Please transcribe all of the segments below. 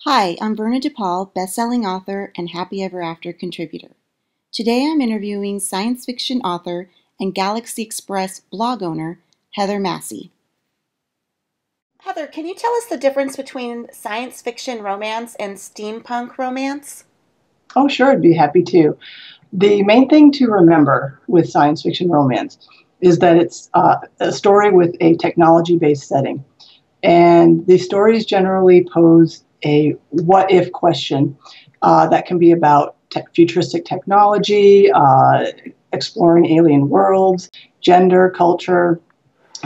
Hi, I'm Verna DePaul, best-selling author and Happy Ever After contributor. Today I'm interviewing science fiction author and Galaxy Express blog owner, Heather Massey. Heather, can you tell us the difference between science fiction romance and steampunk romance? Oh, sure, I'd be happy to. The main thing to remember with science fiction romance is that it's a story with a technology-based setting. And the stories generally pose a what-if question that can be about futuristic technology, exploring alien worlds, gender, culture,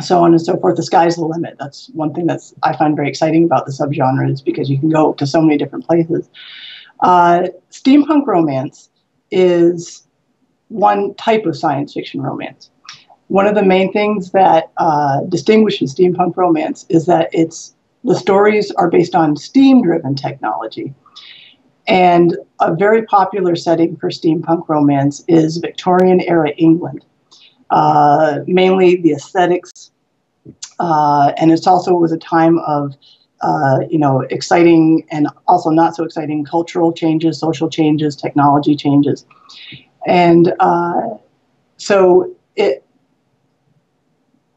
so on and so forth. The sky's the limit. That's one thing I find very exciting about the subgenre is because you can go to so many different places. Steampunk romance is one type of science fiction romance. One of the main things that distinguishes steampunk romance is that the stories are based on steam-driven technology. And a very popular setting for steampunk romance is Victorian-era England, mainly the aesthetics, and it also was a time of exciting and also not so exciting cultural changes, social changes, technology changes. And so it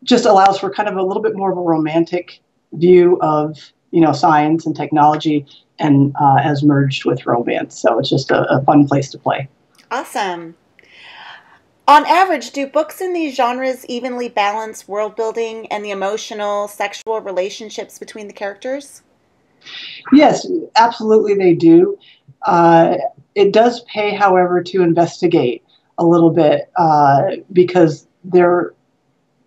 just allows for kind of a little bit more of a romantic view of, science and technology and as merged with romance. So it's just a fun place to play. Awesome. On average, do books in these genres evenly balance world building and the emotional, sexual relationships between the characters? Yes, absolutely they do. It does pay, however, to investigate a little bit because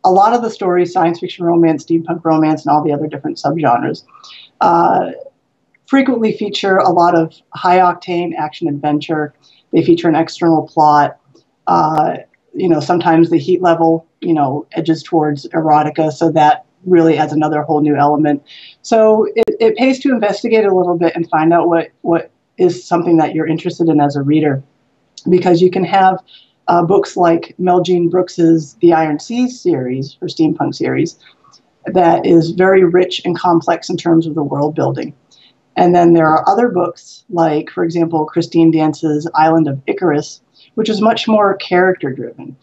a lot of the stories, science fiction romance, steampunk romance, and all the other different subgenres, frequently feature a lot of high-octane action adventure. They feature an external plot. Sometimes the heat level, edges towards erotica, so that really adds another whole new element. So it pays to investigate a little bit and find out what is something that you're interested in as a reader, because you can have books like Mel Jean Brooks's The Iron Seas series, or steampunk series, that is very rich and complex in terms of the world building. And then there are other books like, for example, Christine Dance's Island of Icarus, which is much more character driven.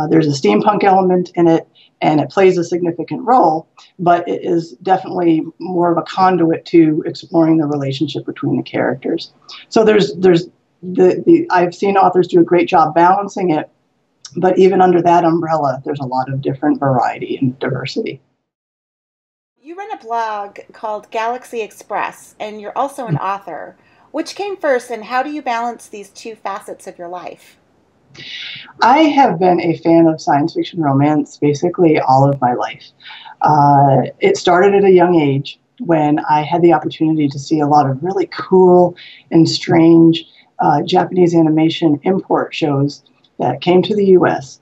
There's a steampunk element in it, and it plays a significant role, but it is definitely more of a conduit to exploring the relationship between the characters. So I've seen authors do a great job balancing it, but even under that umbrella, there's a lot of different variety and diversity. You run a blog called Galaxy Express, and you're also an author. Which came first, and how do you balance these two facets of your life? I have been a fan of science fiction romance basically all of my life. It started at a young age when I had the opportunity to see a lot of really cool and strange Japanese animation import shows that came to the US.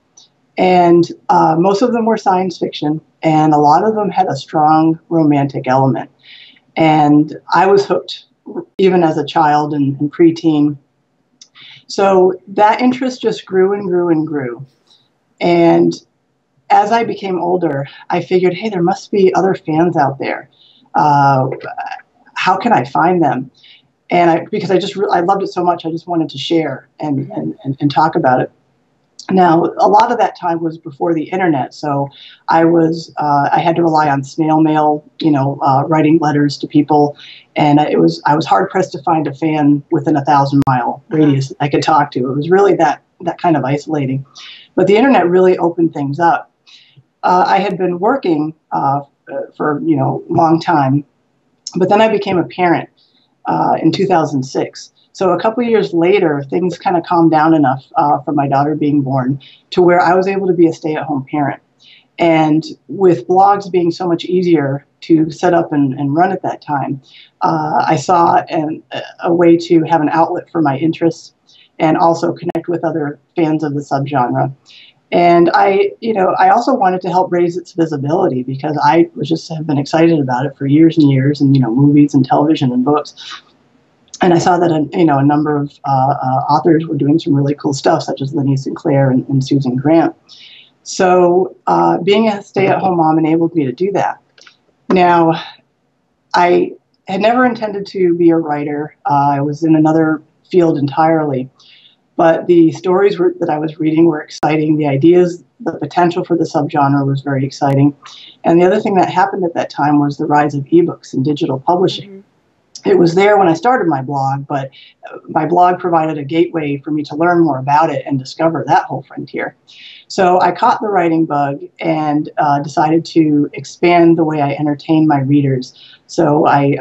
And most of them were science fiction, and a lot of them had a strong romantic element. And I was hooked even as a child and preteen. So that interest just grew and grew and grew. And as I became older, I figured, hey, there must be other fans out there. How can I find them? And because I loved it so much, I just wanted to share and talk about it. Now, a lot of that time was before the internet, so I had to rely on snail mail, writing letters to people, and I was hard pressed to find a fan within a 1,000-mile radius that I could talk to. It was really that kind of isolating, but the internet really opened things up. I had been working for a long time, but then I became a parent in 2006. So a couple of years later, things kind of calmed down enough for my daughter being born to where I was able to be a stay-at-home parent. And with blogs being so much easier to set up and run at that time, I saw a way to have an outlet for my interests and also connect with other fans of the subgenre. And I also wanted to help raise its visibility because I have been excited about it for years and years, and movies and television and books. And I saw that a number of authors were doing some really cool stuff, such as Lenny Sinclair and Susan Grant. So being a stay-at-home mom enabled me to do that. Now, I had never intended to be a writer. I was in another field entirely. But the stories that I was reading were exciting. The ideas, the potential for the subgenre was very exciting. And the other thing that happened at that time was the rise of ebooks and digital publishing. Mm-hmm. It was there when I started my blog, but my blog provided a gateway for me to learn more about it and discover that whole frontier. So I caught the writing bug and decided to expand the way I entertain my readers. So I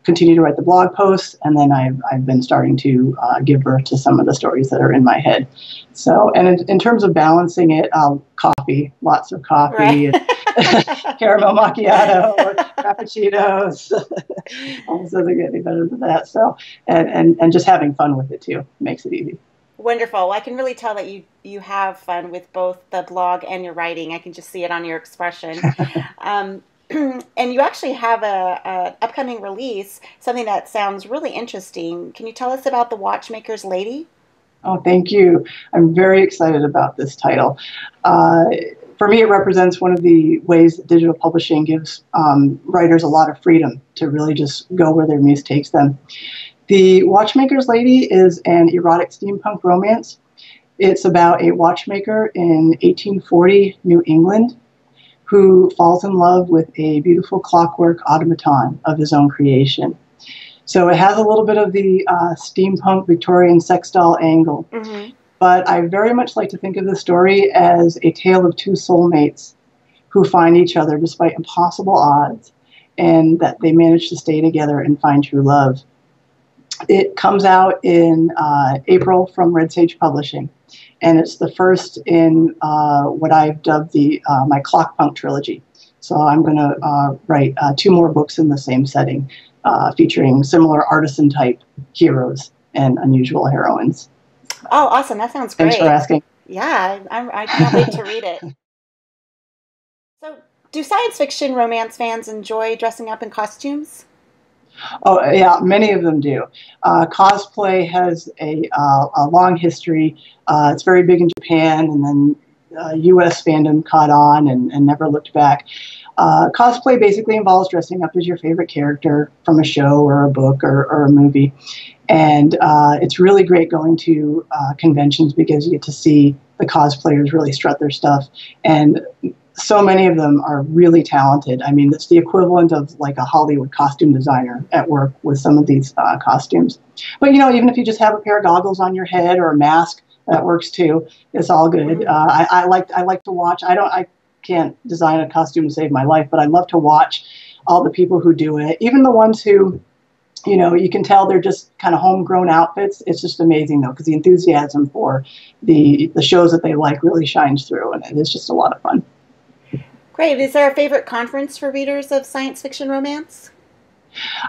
continue to write the blog posts, and then I've been starting to give birth to some of the stories that are in my head. So, and in terms of balancing it, coffee, lots of coffee, right. Caramel macchiato, or frappuccinos. Almost doesn't get any better than that. So, and just having fun with it too makes it easy. Wonderful. I can really tell that you have fun with both the blog and your writing. I can just see it on your expression. And you actually have a upcoming release, something that sounds really interesting. Can you tell us about The Watchmaker's Lady? Oh, thank you. I'm very excited about this title. For me, it represents one of the ways that digital publishing gives writers a lot of freedom to really just go where their muse takes them. The Watchmaker's Lady is an erotic steampunk romance. It's about a watchmaker in 1840 New England who falls in love with a beautiful clockwork automaton of his own creation. So it has a little bit of the steampunk Victorian sex doll angle. Mm-hmm. But I very much like to think of the story as a tale of two soulmates who find each other despite impossible odds, and that they manage to stay together and find true love. It comes out in April from Red Sage Publishing, and it's the first in what I've dubbed my Clockpunk trilogy. So I'm going to write 2 more books in the same setting, featuring similar artisan-type heroes and unusual heroines. Oh, awesome. That sounds great. Thanks for asking. Yeah, I can't wait to read it. So, do science fiction romance fans enjoy dressing up in costumes? Oh, yeah, many of them do. Cosplay has a long history. It's very big in Japan, and then U.S. fandom caught on and never looked back. Cosplay basically involves dressing up as your favorite character from a show or a book or a movie. And it's really great going to conventions because you get to see the cosplayers really strut their stuff. And so many of them are really talented. I mean, it's the equivalent of like a Hollywood costume designer at work with some of these costumes. But, even if you just have a pair of goggles on your head or a mask, that works too. It's all good. I like to watch. I can't design a costume to save my life, but I love to watch all the people who do it. Even the ones who, you can tell they're just kind of homegrown outfits. It's just amazing, though, because the enthusiasm for the shows that they like really shines through, and it's just a lot of fun. Great. Is there a favorite conference for readers of science fiction romance?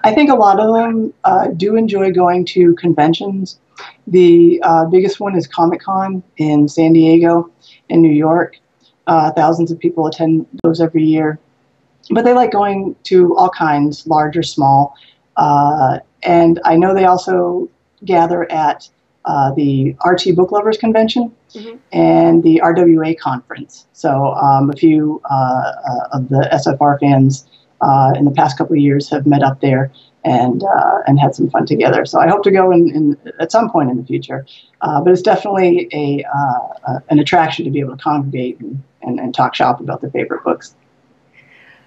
I think a lot of them do enjoy going to conventions. The biggest one is Comic-Con in San Diego and New York. Thousands of people attend those every year. But they like going to all kinds, large or small. And I know they also gather at the RT Book Lovers Convention and the RWA Conference. So a few of the SFR fans in the past couple of years have met up there and had some fun together. So I hope to go in at some point in the future. But it's definitely an attraction to be able to congregate and talk shop about their favorite books.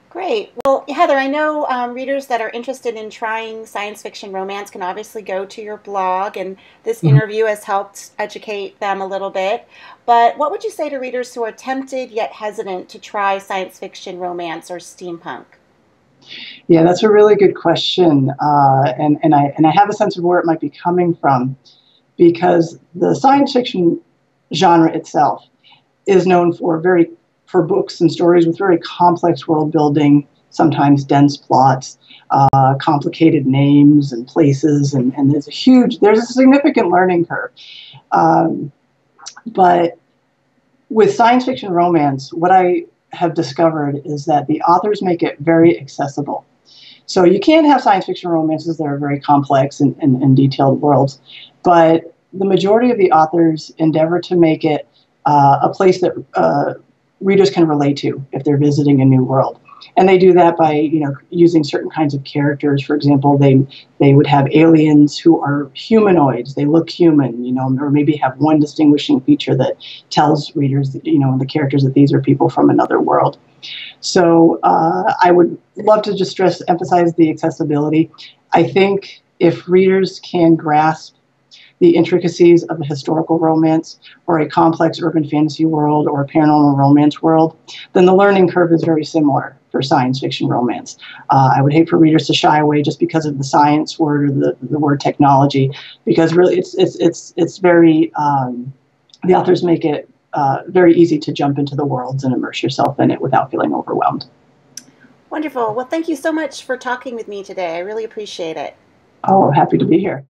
Great. Well, Heather, I know readers that are interested in trying science fiction romance can obviously go to your blog, and this interview has helped educate them a little bit. But what would you say to readers who are tempted yet hesitant to try science fiction romance or steampunk? Yeah, that's a really good question, and I have a sense of where it might be coming from, because the science fiction genre itself is known for books and stories with very complex world building, sometimes dense plots, complicated names and places, and there's a significant learning curve. But with science fiction romance, what I have discovered is that the authors make it very accessible. So you can have science fiction romances that are very complex and detailed worlds, but the majority of the authors endeavor to make it a place that readers can relate to if they're visiting a new world. And they do that by, using certain kinds of characters. For example, they would have aliens who are humanoids. They look human, or maybe have one distinguishing feature that tells readers, the characters, that these are people from another world. So I would love to just emphasize the accessibility. I think if readers can grasp the intricacies of a historical romance or a complex urban fantasy world or a paranormal romance world, then the learning curve is very similar for science fiction romance. I would hate for readers to shy away just because of the science word or the word technology, because really it's very, the authors make it very easy to jump into the worlds and immerse yourself in it without feeling overwhelmed. Wonderful. Well, thank you so much for talking with me today. I really appreciate it. Oh, happy to be here.